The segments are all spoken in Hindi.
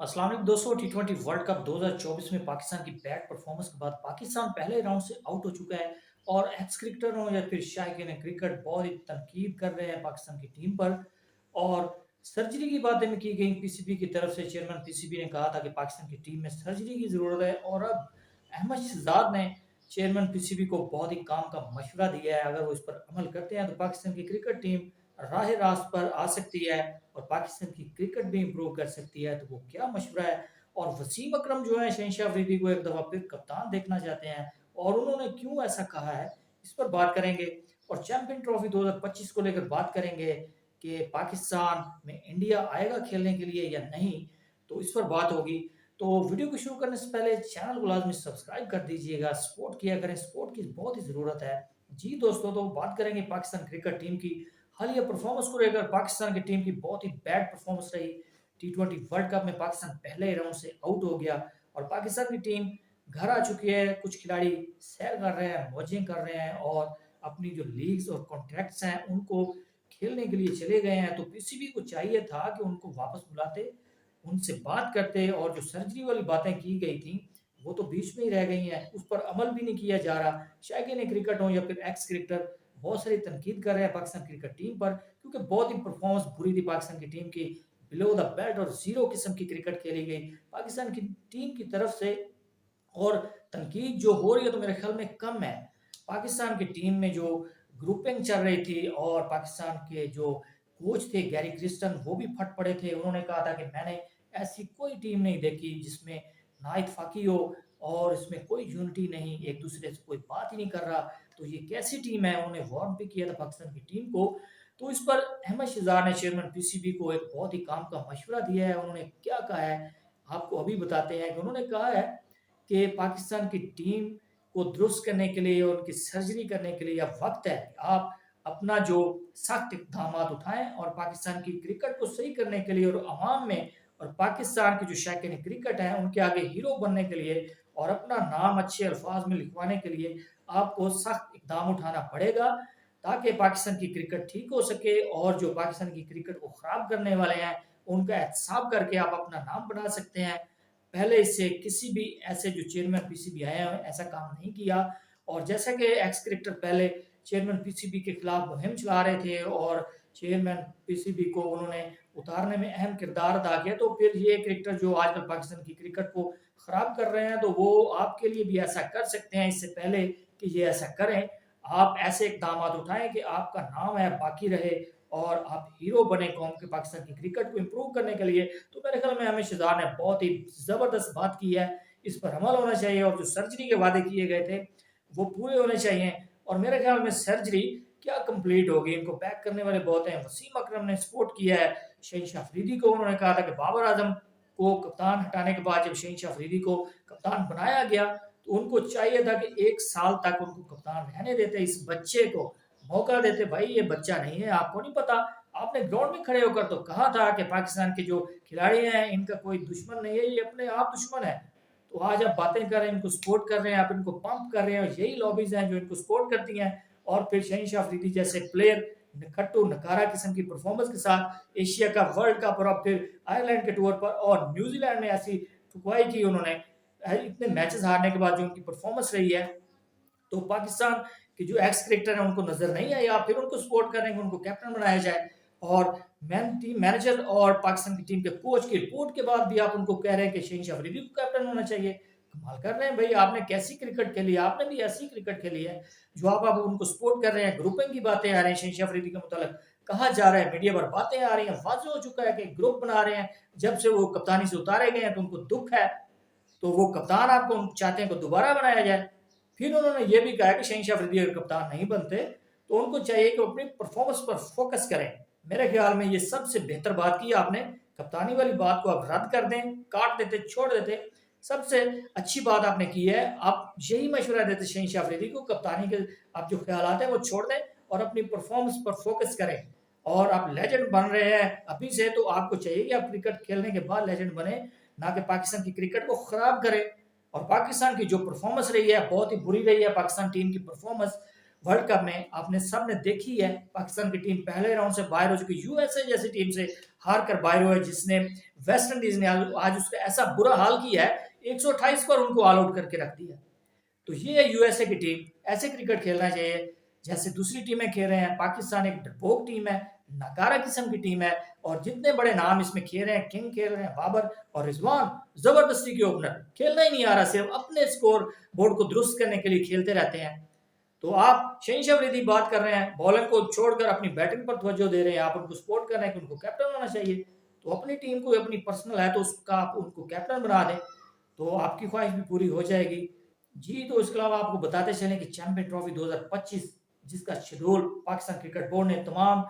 अस्सलाम वालेकुम दोस्तों। टी20 वर्ल्ड कप 2024 में पाकिस्तान की बैड परफॉर्मेंस के बाद पाकिस्तान पहले राउंड से आउट हो चुका है और एक्स क्रिकेटर हो या फिर शायकीन क्रिकेट बहुत ही तनकीद कर रहे हैं पाकिस्तान की टीम पर। और सर्जरी की बातें में की गई पीसीबी की तरफ से। चेयरमैन पीसीबी ने कहा था कि पाकिस्तान की टीम में सर्जरी की ज़रूरत है और अब अहमद शहजाद ने चेयरमैन पीसीबी को बहुत ही काम का मशवरा दिया है। अगर वो इस पर अमल करते हैं तो पाकिस्तान की क्रिकेट टीम राह रास्त पर आ सकती है और पाकिस्तान की क्रिकेट भी इंप्रूव कर सकती है। तो वो क्या मशवरा है। और वसीम अकरम जो है शहनशाह अफरीदी को एक दफ़ा फिर कप्तान देखना चाहते हैं और उन्होंने क्यों ऐसा कहा है, इस पर बात करेंगे। और चैंपियन ट्रॉफी 2025 को लेकर बात करेंगे कि पाकिस्तान में इंडिया आएगा खेलने के लिए या नहीं, तो इस पर बात होगी। तो वीडियो को शुरू करने से पहले चैनल को लाजमी सब्सक्राइब कर दीजिएगा, सपोर्ट किया करें, सपोर्ट की बहुत ही ज़रूरत है। जी दोस्तों, तो बात करेंगे पाकिस्तान क्रिकेट टीम की हालिया परफॉर्मेंस को लेकर। पाकिस्तान की टीम की बहुत ही बैड परफॉर्मेंस रही। टी20 वर्ल्ड कप में पाकिस्तान पहले ही राउंड से आउट हो गया और पाकिस्तान की टीम घर आ चुकी है। कुछ खिलाड़ी सैर कर रहे हैं, मौजें कर रहे हैं और अपनी जो लीग्स और कॉन्ट्रैक्ट्स हैं उनको खेलने के लिए चले गए हैं। तो पीसीबी को चाहिए था कि उनको वापस बुलाते, उनसे बात करते। और जो सर्जरी वाली बातें की गई थी वो तो बीच में ही रह गई हैं, उस पर अमल भी नहीं किया जा रहा। शायकीन क्रिकेट हो या फिर एक्स क्रिकेटर बहुत सारी तनकीद कर रहे हैं पाकिस्तान क्रिकेट टीम पर, क्योंकि बहुत ही परफॉर्मेंस बुरी थी पाकिस्तान की टीम की। बिलो द बेल्ट और जीरो किस्म की क्रिकेट खेली गई पाकिस्तान की टीम की तरफ से। और तनकीद जो हो रही है तो मेरे ख्याल में कम है। पाकिस्तान की टीम में जो ग्रुपिंग चल रही थी और पाकिस्तान के जो कोच थे गैरी क्रिस्टन वो भी फट पड़े थे। उन्होंने कहा था कि मैंने ऐसी कोई टीम नहीं देखी जिसमें ना इत्तेफाकी हो और इसमें कोई यूनिटी नहीं, एक दूसरे से कोई बात ही नहीं कर रहा। तो ये कैसी टीम है, उन्होंने वार्न भी किया था पाकिस्तान की टीम को। तो इस पर अहमद शहजाद ने चेयरमैन पीसीबी को एक बहुत ही काम का मशवरा दिया है। उन्होंने क्या कहा है आपको अभी बताते हैं। कि उन्होंने कहा है कि पाकिस्तान की टीम को दुरुस्त करने के लिए और उनकी सर्जरी करने के लिए अब वक्त है कि आप अपना जो सख्त इक़दाम उठाएं और पाकिस्तान की क्रिकेट को सही करने के लिए और अवाम में और पाकिस्तान के जो शौकीन क्रिकेट हैं उनके आगे हीरो बनने के लिए और अपना नाम अच्छे अल्फाज में लिखवाने के लिए आपको सख्त इक़दाम उठाना पड़ेगा, ताकि पाकिस्तान की क्रिकेट ठीक हो सके। और जो पाकिस्तान की क्रिकेट को ख़राब करने वाले हैं उनका एहतसाब करके आप अपना नाम बना सकते हैं। पहले इससे किसी भी ऐसे जो चेयरमैन पीसीबी आए हैं ऐसा काम नहीं किया। और जैसा कि एक्स क्रिकेटर पहले चेयरमैन पीसीबी के खिलाफ मुहिम चला रहे थे और चेयरमैन पीसीबी को उन्होंने उतारने में अहम किरदार अदा किया, तो फिर ये क्रिकेटर जो आजकल पाकिस्तान की क्रिकेट को खराब कर रहे हैं तो वो आपके लिए भी ऐसा कर सकते हैं। इससे पहले कि ये ऐसा करें, आप ऐसे इकदाम उठाएं कि आपका नाम है बाकी रहे और आप हीरो बने कौम के पाकिस्तान की क्रिकेट को इम्प्रूव करने के लिए। तो मेरे ख्याल में अहमद शहजाद ने बहुत ही ज़बरदस्त बात की है, इस पर अमल होना चाहिए और जो सर्जरी के वादे किए गए थे वो पूरे होने चाहिए। और मेरे ख्याल में सर्जरी क्या कंप्लीट होगी, इनको बैक करने वाले बहुत हैं। वसीम अकरम ने सपोर्ट किया है शहनशाह अफरीदी को। उन्होंने कहा था कि बाबर आजम को कप्तान हटाने के बाद जब शहनशाह अफरीदी को कप्तान बनाया गया तो उनको चाहिए था कि 1 साल तक उनको कप्तान रहने देते, इस बच्चे को मौका देते। भाई ये बच्चा नहीं है, आपको नहीं पता, आपने ग्राउंड में खड़े होकर तो कहा था कि पाकिस्तान के जो खिलाड़ी हैं इनका कोई दुश्मन नहीं है, ये अपने आप दुश्मन है। तो आज आप बातें कर रहे हैं, इनको सपोर्ट कर रहे हैं, आप इनको पंप कर रहे हैं और यही लॉबीज हैं जो इनको सपोर्ट करती हैं। और फिर शहनशाह अफरीदी जैसे प्लेयर निखट्टू नकारा किस्म की परफॉर्मेंस के साथ एशिया का वर्ल्ड कप और अब फिर आयरलैंड के टूर पर और न्यूजीलैंड में ऐसी ठुकवाई की उन्होंने, इतने मैचेस हारने के बाद जो उनकी परफॉर्मेंस रही है। तो पाकिस्तान के जो एक्स क्रिकेटर हैं उनको नजर नहीं आया, फिर उनको सपोर्ट करें कि उनको कैप्टन बनाया जाए। और टीम मैनेजर और पाकिस्तान की टीम के कोच की रिपोर्ट के बाद भी आप उनको कह रहे हैं कि शहनशाह अफरीदी को कैप्टन होना चाहिए। कमाल कर रहे हैं भाई, आपने कैसी क्रिकेट खेली है, आपने भी ऐसी क्रिकेट खेली है जो आप उनको सपोर्ट कर रहे हैं। ग्रुपिंग की बातें आ रही हैं शहनशाह अफरीदी के मुतालिक, कहा जा रहा है, मीडिया पर बातें आ रही हैं, वाज़ेह हो चुका है कि ग्रुप बना रहे हैं। जब से वो कप्तानी से उतारे गए हैं तो उनको दुख है, तो वो कप्तान आपको चाहते हैं कि दोबारा बनाया जाए। फिर उन्होंने ये भी कहा कि शहनशाह अफरीदी अगर कप्तान नहीं बनते तो उनको चाहिए कि अपनी परफॉर्मेंस पर फोकस करें। मेरे ख्याल में ये सबसे बेहतर बात की आपने, कप्तानी वाली बात को आप रद्द कर दें, काट देते, छोड़ देते। सबसे अच्छी बात आपने की है, आप यही मशवरा देते शहनशाह अफरीदी को, कप्तानी के आप जो ख्याल हैं वो छोड़ दें और अपनी परफॉर्मेंस पर फोकस करें। और आप लेजेंड बन रहे हैं अभी से, तो आपको चाहिए कि आप क्रिकेट खेलने के बाद लेजेंड बने, ना कि पाकिस्तान की क्रिकेट को खराब करें। और पाकिस्तान की जो परफॉर्मेंस रही है बहुत ही बुरी रही है, पाकिस्तान टीम की परफॉर्मेंस वर्ल्ड कप में आपने सबने देखी है, पाकिस्तान की टीम पहले राउंड से बाहर हो चुकी है, यूएसए जैसी टीम से हार कर बाहर हुआ है, जिसने वेस्ट इंडीज ने आज उसका ऐसा बुरा हाल किया है, 128 पर उनको ऑल आउट करके रख दिया। तो ये है यूएसए की टीम, ऐसे क्रिकेट खेलना चाहिए जैसे दूसरी टीमें खेल रहे हैं। पाकिस्तान एक डरपोक टीम है, नकारा किस्म की टीम है, और जितने बड़े नाम इसमें खेल रहे हैं, किंग खेल रहे हैं, बाबर और रिजवान जबरदस्ती के ओपनर, खेलना ही नहीं आ रहा, सिर्फ अपने स्कोर बोर्ड को दुरुस्त करने के लिए खेलते रहते हैं। तो आप शहीन अफरीदी बात कर रहे हैं, बॉलर को छोड़कर अपनी बैटिंग पर तवज्जो दे रहे हैं, आप उनको सपोर्ट कर रहे हैं कि उनको कैप्टन होना चाहिए। तो अपनी टीम को अपनी पर्सनल है तो उसका आप उनको कैप्टन बना दें, तो आपकी ख्वाहिश भी पूरी हो जाएगी। जी, तो इसके अलावा आपको बताते चलें कि चैंपियन ट्रॉफी 2025 जिसका शेड्यूल पाकिस्तान क्रिकेट बोर्ड ने तमाम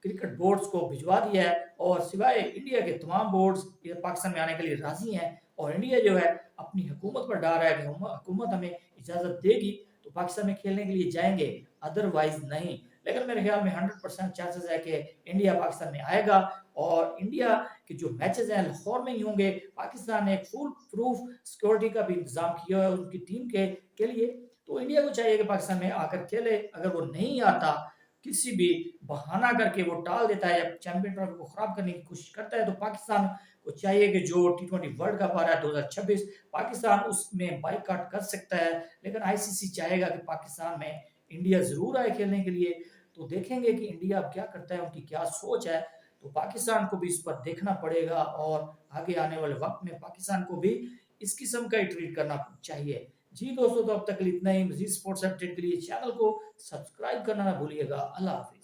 क्रिकेट बोर्ड्स को भिजवा दिया है, और सिवाय इंडिया के तमाम बोर्ड्स ये पाकिस्तान में आने के लिए राजी हैं, और इंडिया जो है अपनी हुकूमत पर डा रहा है कि हुकूमत हमें इजाज़त देगी तो पाकिस्तान में खेलने के लिए जाएंगे, अदरवाइज नहीं। लेकिन मेरे ख्याल में 100% चांसेस है कि इंडिया पाकिस्तान में आएगा, और इंडिया के जो मैचेस हैं लाहौर में ही होंगे। पाकिस्तान ने एक फुल प्रूफ सिक्योरिटी का भी इंतजाम किया है उनकी टीम के लिए। तो इंडिया को चाहिए कि पाकिस्तान में आकर खेले, अगर वो नहीं आता, किसी भी बहाना करके वो टाल देता है या चैंपियन ट्रॉफी को खराब करने की कोशिश करता है, तो पाकिस्तान को चाहिए कि जो टी20 वर्ल्ड कप आ रहा है 2026, पाकिस्तान उसमें बाइकआउट कर सकता है। लेकिन आईसीसी चाहेगा कि पाकिस्तान में इंडिया जरूर आए खेलने के लिए। तो देखेंगे कि इंडिया अब क्या करता है, उनकी क्या सोच है। तो पाकिस्तान को भी इस पर देखना पड़ेगा, और आगे आने वाले वक्त में पाकिस्तान को भी इस किस्म का ही ट्रीट करना चाहिए। जी दोस्तों, तो अब तक के लिए इतना ही। मजीद स्पोर्ट्स अपडेट के लिए चैनल को सब्सक्राइब करना ना भूलिएगा। अल्लाह हाफिज।